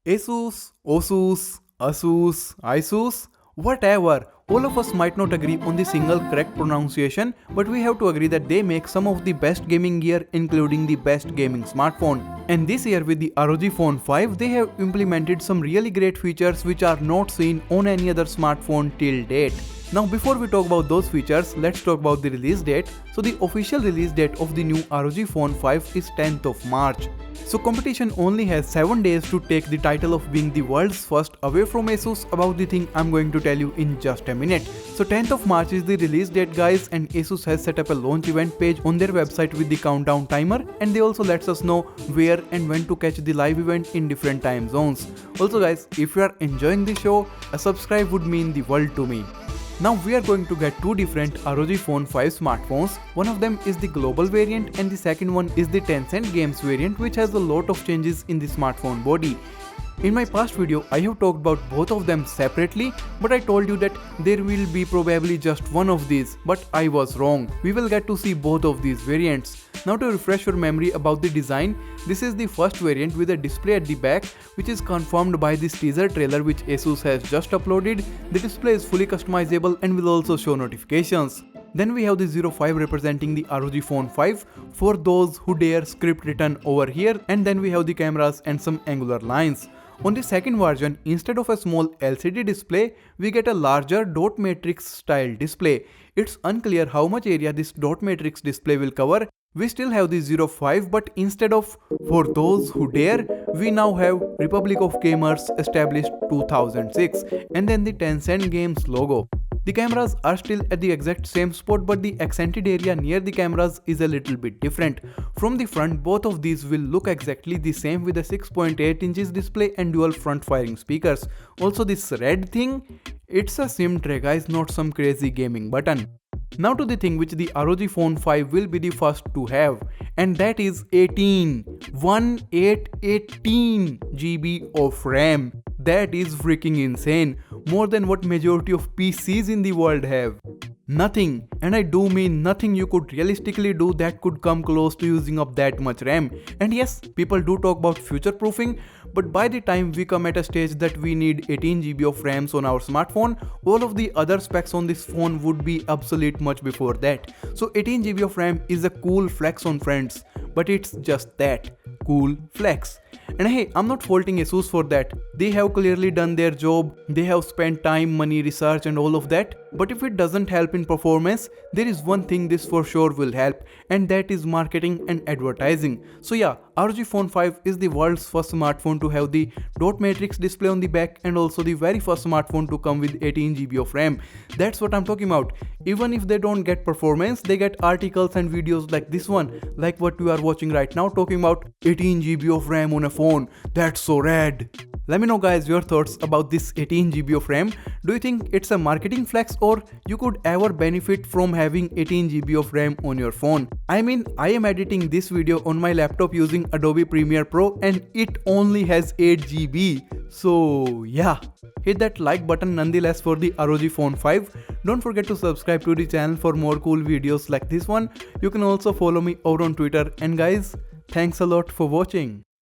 Asus, Osus, Asus, Isus, whatever. All of us might not agree on the single correct pronunciation, but we have to agree that they make some of the best gaming gear, including the best gaming smartphone. And this year with the ROG Phone 5, they have implemented some really great features which are not seen on any other smartphone till date. Now before we talk about those features, let's talk about the release date. So the official release date of the new ROG Phone 5 is 10th of March. So competition only has 7 days to take the title of being the world's first away from Asus about the thing I'm going to tell you in just a minute. So 10th of March is the release date guys, and Asus has set up a launch event page on their website with the countdown timer, and they also lets us know where and when to catch the live event in different time zones. Also guys, if you are enjoying the show, a subscribe would mean the world to me. Now we are going to get two different ROG Phone 5 smartphones. One of them is the global variant and the second one is the Tencent Games variant, which has a lot of changes in the smartphone body. In my past video, I have talked about both of them separately, but I told you that there will be probably just one of these, but I was wrong. We will get to see both of these variants. Now to refresh your memory about the design, this is the first variant with a display at the back, which is confirmed by this teaser trailer which Asus has just uploaded. The display is fully customizable and will also show notifications. Then we have the 05 representing the ROG Phone 5 for those who dare script written over here, and then we have the cameras and some angular lines. On the second version, instead of a small LCD display, we get a larger dot matrix style display. It's unclear how much area this dot matrix display will cover. We still have the 05, but instead of for those who dare, we now have Republic of Gamers established 2006 and then the Tencent Games logo. The cameras are still at the exact same spot, but the accented area near the cameras is a little bit different. From the front, both of these will look exactly the same with a 6.8 inches display and dual front firing speakers. Also this red thing, it's a SIM tray guys, not some crazy gaming button. Now to the thing which the ROG Phone 5 will be the first to have, and that is 18 GB of RAM. That is freaking insane, more than what majority of PCs in the world have. Nothing, and I do mean nothing you could realistically do that could come close to using up that much RAM. And yes, people do talk about future proofing, but by the time we come at a stage that we need 18 GB of RAMs on our smartphone, all of the other specs on this phone would be obsolete much before that. So 18 GB of RAM is a cool flex on friends, but it's just that, cool flex. And hey, I'm not faulting Asus for that. They have clearly done their job, they have spent time, money, research and all of that. But if it doesn't help in performance, there is one thing this for sure will help, and that is marketing and advertising. So yeah, ROG Phone 5 is the world's first smartphone to have the dot matrix display on the back and also the very first smartphone to come with 18 GB of RAM. That's what I'm talking about. Even if they don't get performance, they get articles and videos like this one, like what you are watching right now, talking about 18 GB of RAM on a phone. That's so rad. Let me know guys your thoughts about this 18 GB of RAM. Do you think it's a marketing flex or you could ever benefit from having 18 GB of RAM on your phone? I mean, I am editing this video on my laptop using Adobe Premiere Pro and it only has 8 GB. So yeah, hit that like button nonetheless for the ROG Phone 5. Don't forget to subscribe to the channel for more cool videos like this one. You can also follow me over on Twitter, and guys, thanks a lot for watching.